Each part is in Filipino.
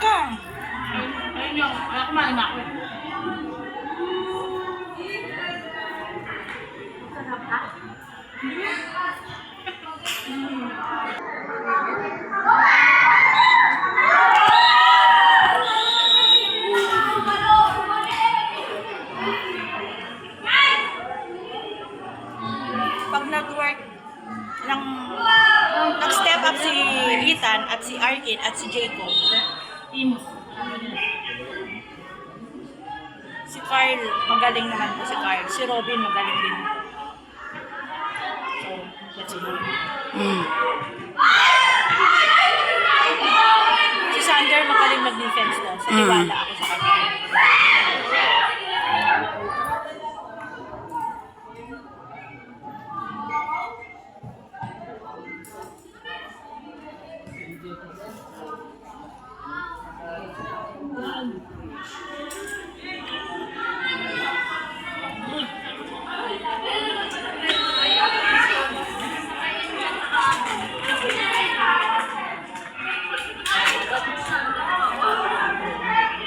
ka. Ayun yung, kumain na ako. Sarap ka? Pag nag-work ng nag-step up si Ethan at si Arkin at si Jacob, si Carl, magaling naman po si Carl. Si Robin, magaling din. So, let's go. Si Sander, magaling mag-defense daw. Sa tiwala ako sa kanya.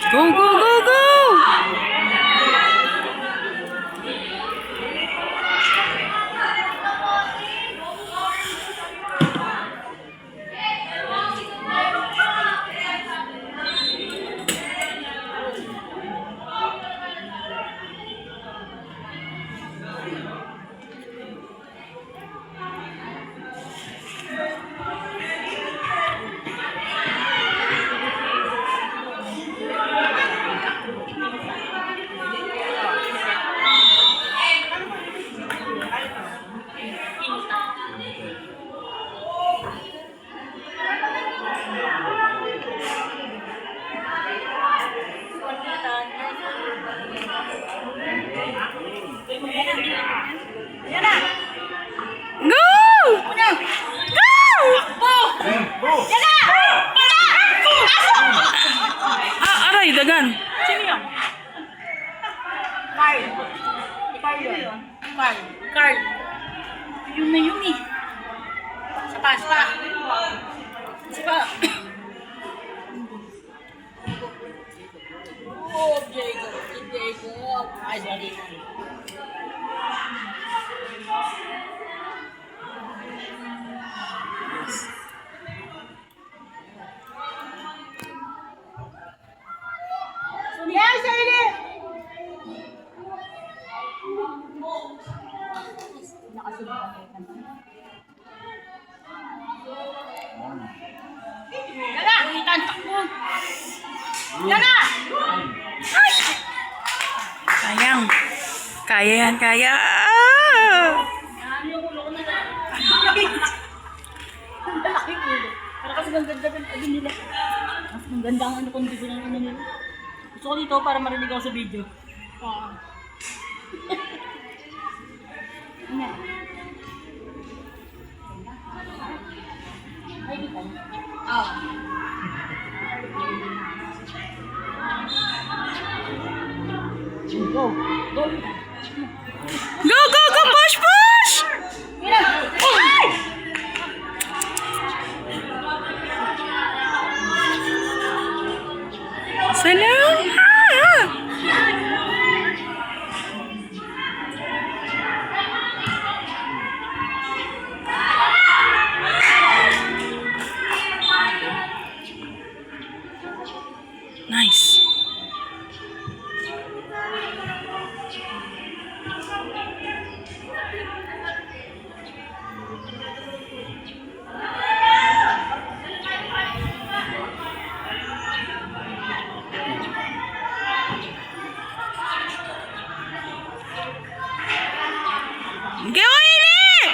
Go, go, go, go! Yan na! Go! Go! Yan na! Yan na! Aray, dagan. Sino yun? Carl. Carl yun. Carl. Carl. Yun na yun eh. Sapa, sapa. Sapa. Oh, Jacob. Jacob. Ay, sorry. Yes, Shirley! Yana! Itan! Yana! Ay! Sayang. Kaya yan, kaya. Malaki ulo. Para kasi ang ganda ng ano nila. Mas ang ganda ang ano kondisyon ng ano nila. Gusto ko dito para marinig ako sa video. Oo. Yan. Ay, dito. Oo. Go. Go. Go, go, go! Push, push! Ay! Sayang. Nice. Gawin ini!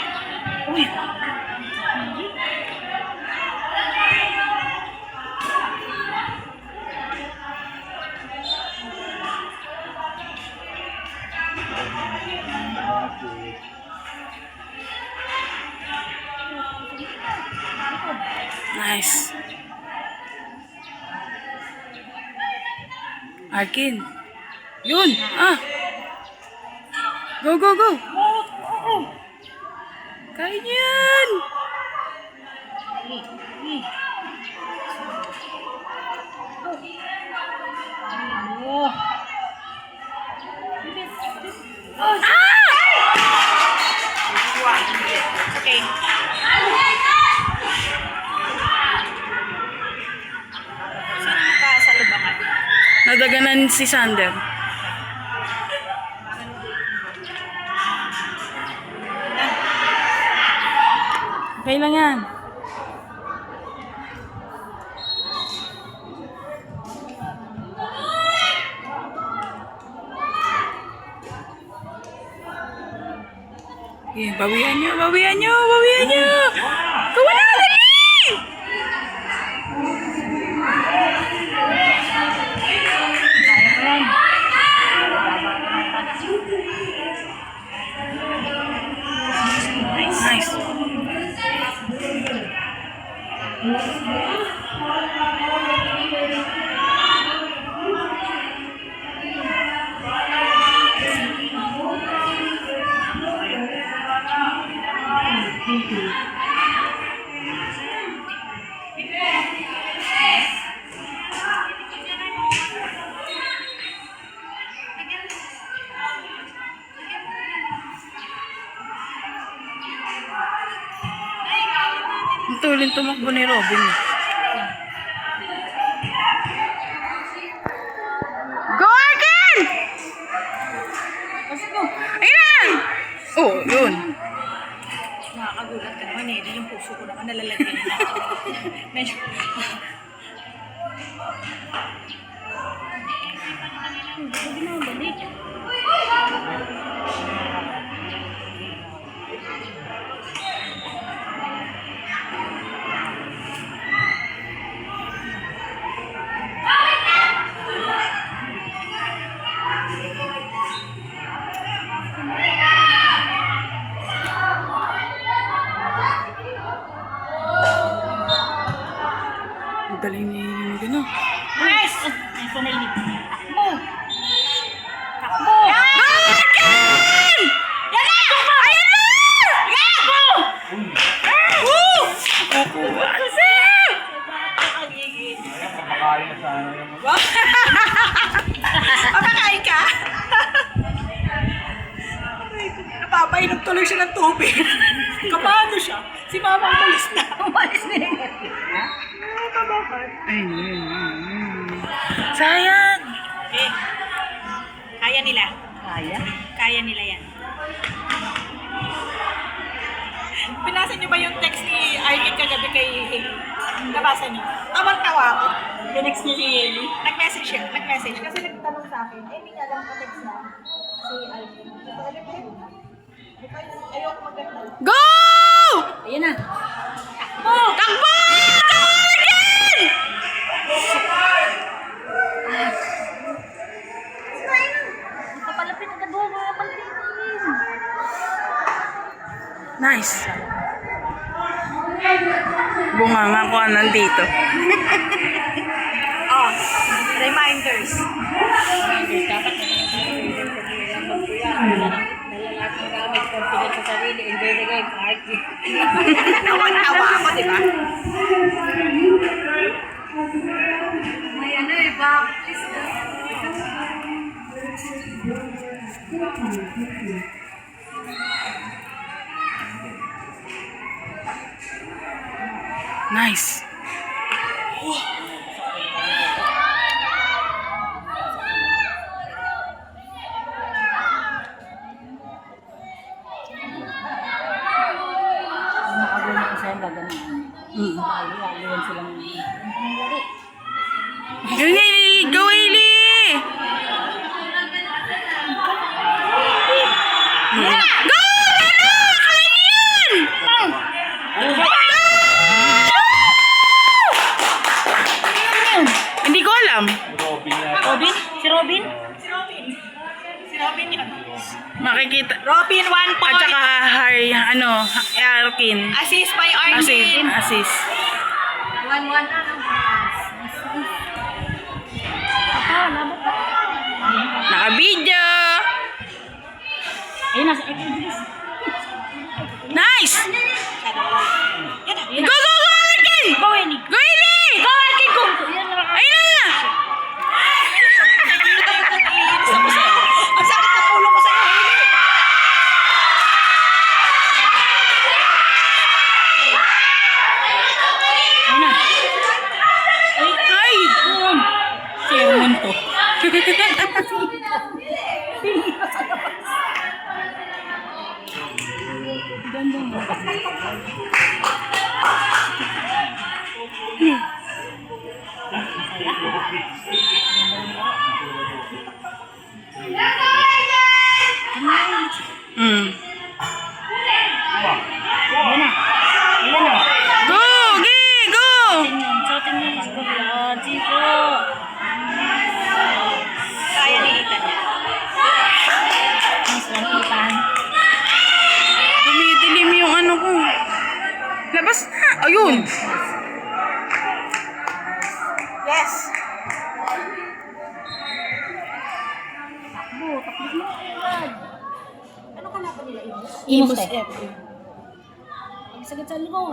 Nice. Arkin. Yun. Ah. Go, go, go. Kaya yan. kanan si Sander. Okay lang yan. Yeah, bawian nyo, bawian nyo, bawian nyo! Gawa na, dali! Nice. Ang tuloy tumakbo ni Robin. Go again! Kasi ko. Ayun! Oh, yun. Nakakagulat ka naman eh. Yung puso ko naman nalalagyan na. Medyo... Hindi na balik. Ang galing ni Gano. Nice! Ay, ito na inip. Takbo! Takbo! Go again! Yan na! Ayun na! Takbo! Woo! Kukuha kasi! Papakain ka? Napapainom tuloy siya ng tubig. Kapano siya? Si Mama umalis na. Umalis na yun. Ayun. Sayang! Okay. Kaya nila. Kaya? Kaya nila yan. Pinasa niyo ba yung text ni Arkin kagabi kay Haley? Nabasa niyo? Tawang-tawa ako. Tinext niya si Eli. Nag-message siya. Nag-message. Kasi nagtanong sa akin. Eh, hindi niya alam ka-text na. Si Arkin. Ayoko maganda. Go! Ayan na. Takbo! Go again! Kapalapit agad doon. Kapalapit. Nice. Bunganga ko nandito. Oh, reminders. Dapat nalalak ng gamit, confident sa sarili, enjoy the game, party. Tawang-tawa ako, di ba? May ano eh, baptist na. Nice. Nakagano ko sa'yo, gagano. Lalo silang laro. Go, Hailey! Go, Hailey! Go! Ano? Hindi ko alam. Robin? Si Robin? Si Robin. Si Robin yun. Makikita. Robin, 1 At point. saka, Arkin. Assist by Arkin. Assist. 1-1 na. Naka-video! Ayun na, bilis. Nice! Yan na. Go, go, go, Arkin! Go, Eli. Go, Hailey! Go, Arkin! Go! Yan na. Ayun na! Iinis ako sa'yo. Ang sakit ng ulo ko sa'yo, Haley. Ayun na. Ay! Ayun. Sermon to. Ganda mo. Mm. Ayan na. Ayan na. Go! Gi! Go! Sa atin yun. Chico. Kaya ni Ethan yan. Mas langitan. Dumidilim yung ano ko. Labas na! Ayun! Yes. Takbo. Takbo mo. Ano kalaban nila, Imus? Imus F. Sagad sa ko.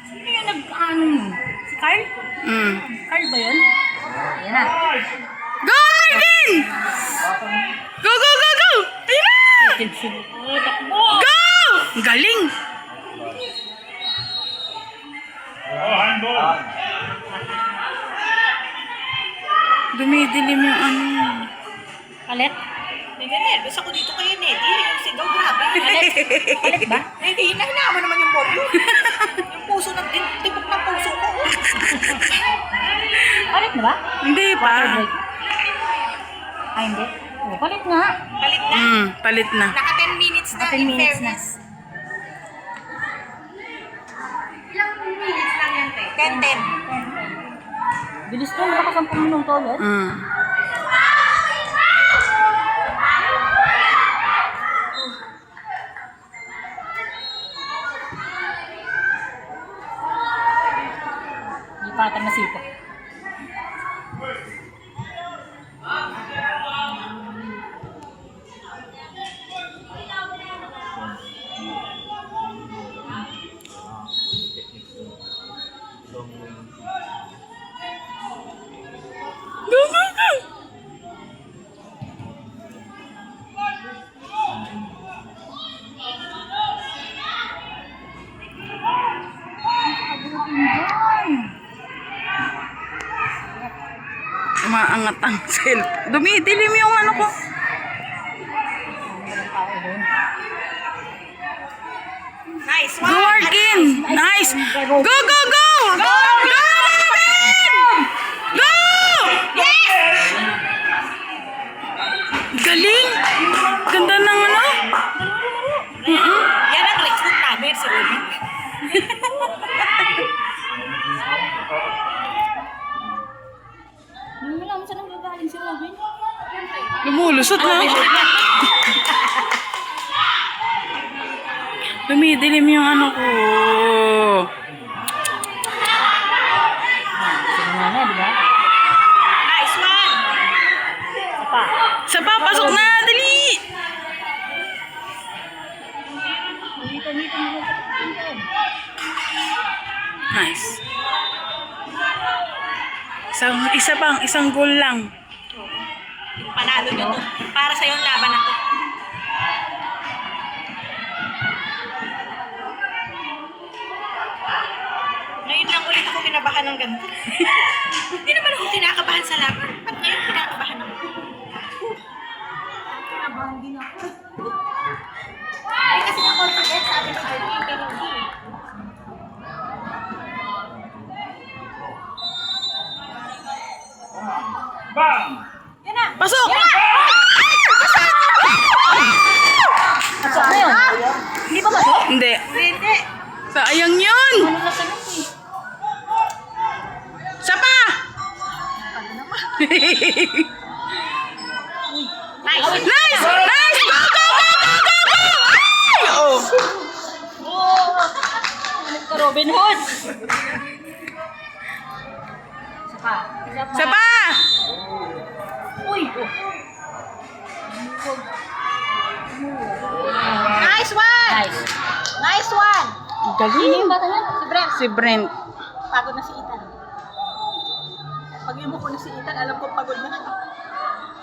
Sino yung nag-ano yun? Si Carl? Mm. Carl ba yun? Ayan na. Go, Arvin! Go, go, go, go! Ayun na! Oh, takbo! Go! Galing! Dumidilim yung ano. Palit? Nag-nervous ako dito kay Neti. Yung sigaw, grabe. Palit ba? Hindi, hinahinama naman yung volume. Yung puso ng tibok ng puso ko. Palit na ba? Hindi pa. Break. Ay, hindi. Oh, palit nga. Palit na. Palit na. Naka 10 minutes na. Naka 10 in minutes na. fairness. Ilang minutes lang yan, te? 10. Bilis to, baka 10 minuto ulit. Lipatan na sito. Go, go, go! Umaangat ang self. Dumidilim yung ano ko. Nice Go, one. Arkin! Nice! Go, go, go! Go, Arkin! Go! Yes! Galing! Ganda ng ano? Yan ang recruit namin, si Ruby. Hindi mo alam saan ang gagaling si Robin. Lumulusot na. Dumidilim yung ano ko. Sige nga na, di ba? Nice one. Isa pa. Sa papasok na! Dali! Hitan mo sa pinto. Nice. Isang goal lang. Panalo nyo to. Para sa'yo ang laban na to. Ngayon lang ulit ako kinabahan ng ganito. Hindi naman ako kinakabahan sa laban. Ba't ngayon kinakabahan ako? Kinabahan din ako. Ay, kasi na-confident sabi ni Jerry, pero hindi. Yan na! Pasok! Pasok na yun. Hindi ba pasok? Hindi. Hindi. Sayang yun! Ano na sa eh? Sa pa! Nice! Nice! Nice! Go, go, go, go, go, go! Ay! Oh! Oh! Ano ka, Robin Hood? Isa pa. Sa pa! Uy! Nice one! Nice. Nice one! Sino Galing. yung bata yan? Si Brent. Si Brent. Pagod na si Ethan. Pag imuko na si Ethan, alam ko pagod na siya.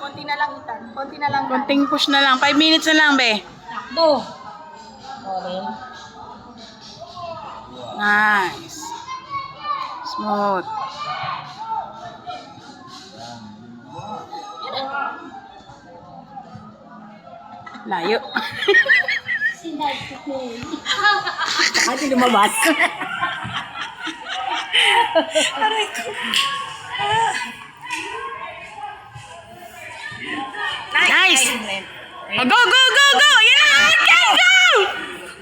Konti na lang, Ethan. Konti na lang. Konting push na lang. 5 minutes na lang, be. Takbo. Robin. Nice. Smooth. Layo. Saka di lumabas. Aray ko. Nice! Oh, go, go, go, go! Yan na! Arkin, go!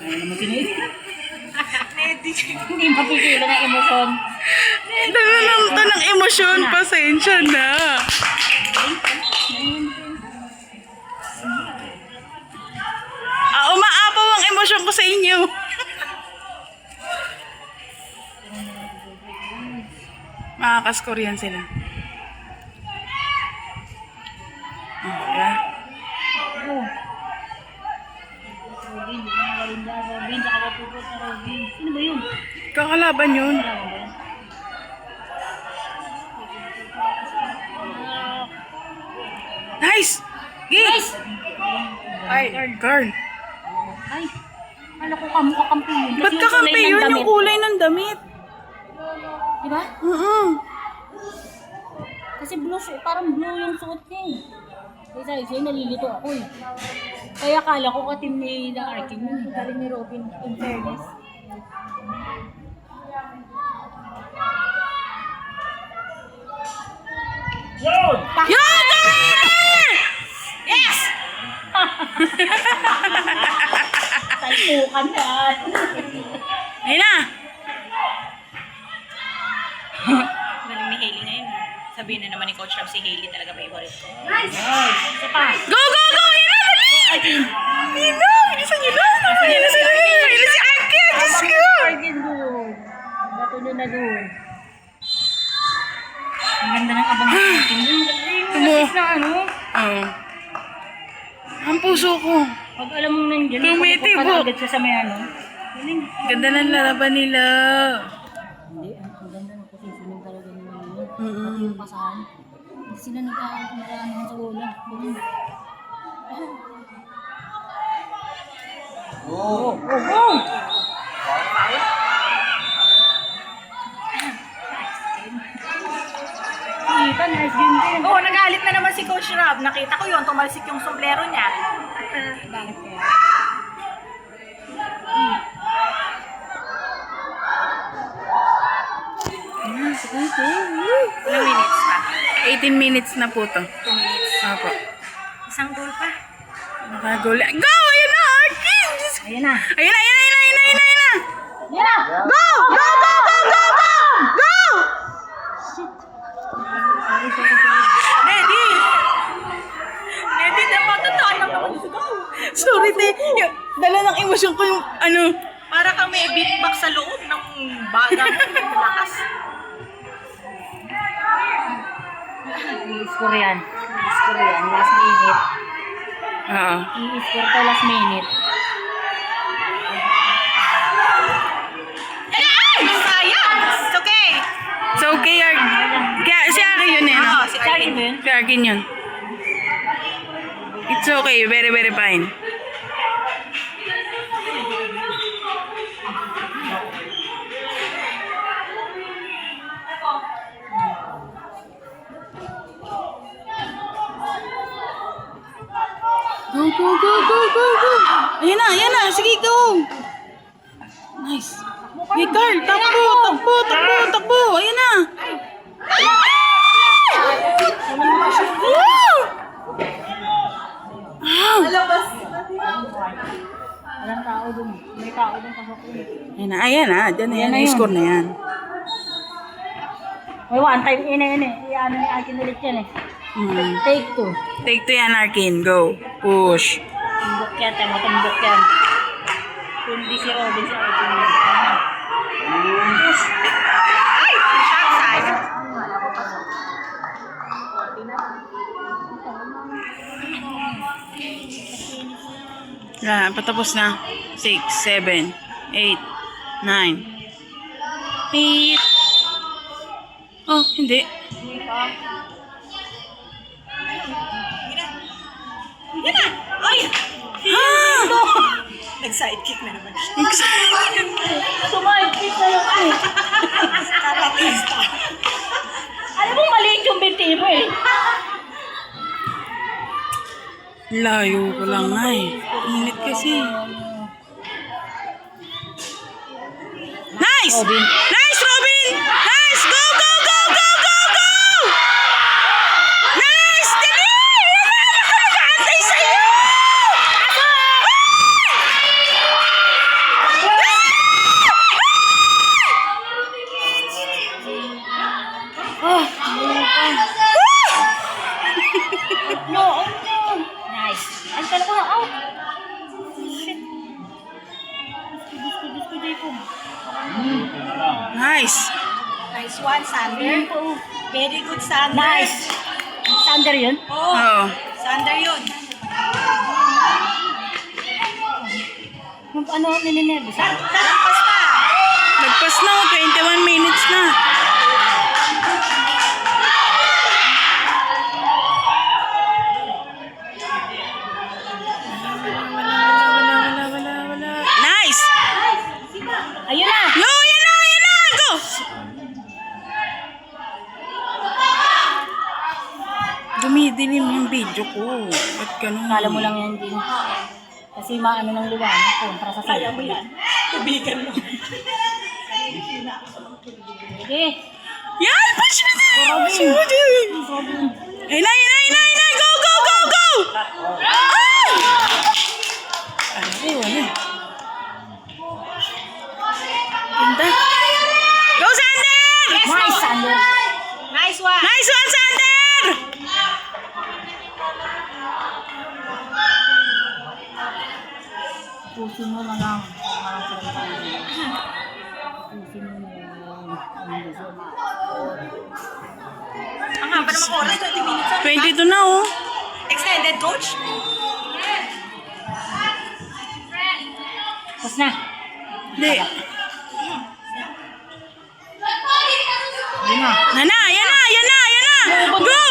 Ay, naman sinay. Hindi mapigilan ng emosyon. Dala lang to ng emosyon. Pasensya na. Umaapaw ang emosyon ko sa inyo. Makakaskor yan sila. Okay. Oh. Robin, di ko magaling dyan. Robin, saka mapupot na Robin. Sino ba yun? Kakalaban yun. Alam mo ba yun? Nice! Nice! Ay, Carl. Ay, ano ko kamukha kampi yun. Ba't kakampi yun? Yung kulay ng damit. Diba? Kasi blue, parang blue yung suot niya eh. Kaya sa'yo, nalilito ako eh. Kaya akala ko ka-team ni Arkin yun. Galing ni Robin, in fairness. Yun! Yes! Talpukan na. Ayun na! Galing ni Hailey na yun. Sabihin na naman ni Coach Rob si Hailey talaga favorite ko. Nice! Isa pa. Go, go, go! Ayun na! Dali! Ayun na! Bilisan nyo na! Ayun na sila! Ayun na si Arkin! Diyos ko! Arkin doon. Bato nyo na doon. Ang ganda ng abang ng Arkin doon. Galing na ano. Oo. Ang puso ko. Pag alam mo nandiyan, Tumitibok. agad siya sa may ano. Galing. Ganda ng lalaban nila. Hindi, ang ganda ng positioning talaga nila ngayon. Pati yung pasahan. Hindi sila nag-ano sa bola. Ganun. Oh, oh, oh! Iba, nice game din. Oo, nagalit na naman si Coach Rob. Nakita ko yun, tumalsik yung sombrero niya. Bakit kaya? Ilang minutes pa? 18 minutes na po to. 2 minutes. Apo. Isang goal pa. Nakagol. Go! Ayun na! Arkin! Diyos ko. Ayun na. Ayun na! Ayun na! Ayun na! Ayun na! Ayun na! Yan na! Go! Go! Go! Go! Go! Go! Go! Sorry, sorry, sorry. Ready! Ready na po. Totoo lang naman si Go. Sorry, te. Yung, dala ng emosyon ko yung ano. Para kang may beatbox sa loob ng baga mo. Lakas. I-score yan. I-score yan. Last minute. Oo. I-score to last minute. Ay! Sayang! It's okay. It's okay, Arkin. Kaya si Arkin yun eh, no? Oo, si Sorry Arkin. ba yun? Si Arkin yun. It's okay. Very, very fine. Go, go, go, go, go, go. Ayan na, ayan na. Sige, go. Nice. Hey, Carl, takbo, takbo, takbo, takbo. Ayan na. Woo! Wow. Walang tao dun. May tao dun pasok yun. Ayan na, ayan na. Diyan na yan. Ayan na yun. I-score na yan. May one time in eh. Iyan ni Arkin ulit yan eh. Take two. Take to yan, Arkin. Go. Push. Tumbok yan. Tumbok yan. Kundi si Robin si Arkin. Ay! Shot sayang. Yan, patapos na. 6, 7, 8, 9. Beep. Oh, hindi. Yan na! Ay! Ah! Nag-sidekick na naman siya. Sumaipit na lang eh. Karatista. Alam mo, maliit yung binti mo eh. Layo ko lang nga eh. Init kasi. Nice! Robin. Nice, Robin! Nice! Go, go, go, go, go, go! Nice! Dali! Wala ka nag-aantay sa'yo! Oh, no, oh, no. Nice. Ang tala ko na, out. Shit. Gusto, Jacob. Nice! Nice one, Sander. Very good, Sander. Nice. Sander yun? Oh, Oo. Sander yun. Yung ano, nininervous. Lampas pa. Nagpas na, 21 minutes na. Wala. Nice! Ayun na. Yo, yan na! Go! Dumidilim yung video ko. Ba't ganun? Kala mo lang yan din. Kasi maano ng liwanag kontra sa Kaya mo cellphone. yan. Tubigan mo. Sige. Yan! Push mo din! Push mo din! Ay na! Go! Ay! Ay, wala. Ganda. Go, Sander! Nice, Sander. Nice one. Nice one, Sander! Pusin mo na lang. Pusin mo na lang. Ang haba naman oras, 20 minutes. 22 na, oh. Extended, coach? Tapos na. Hindi. Yun na. Yan na! Go!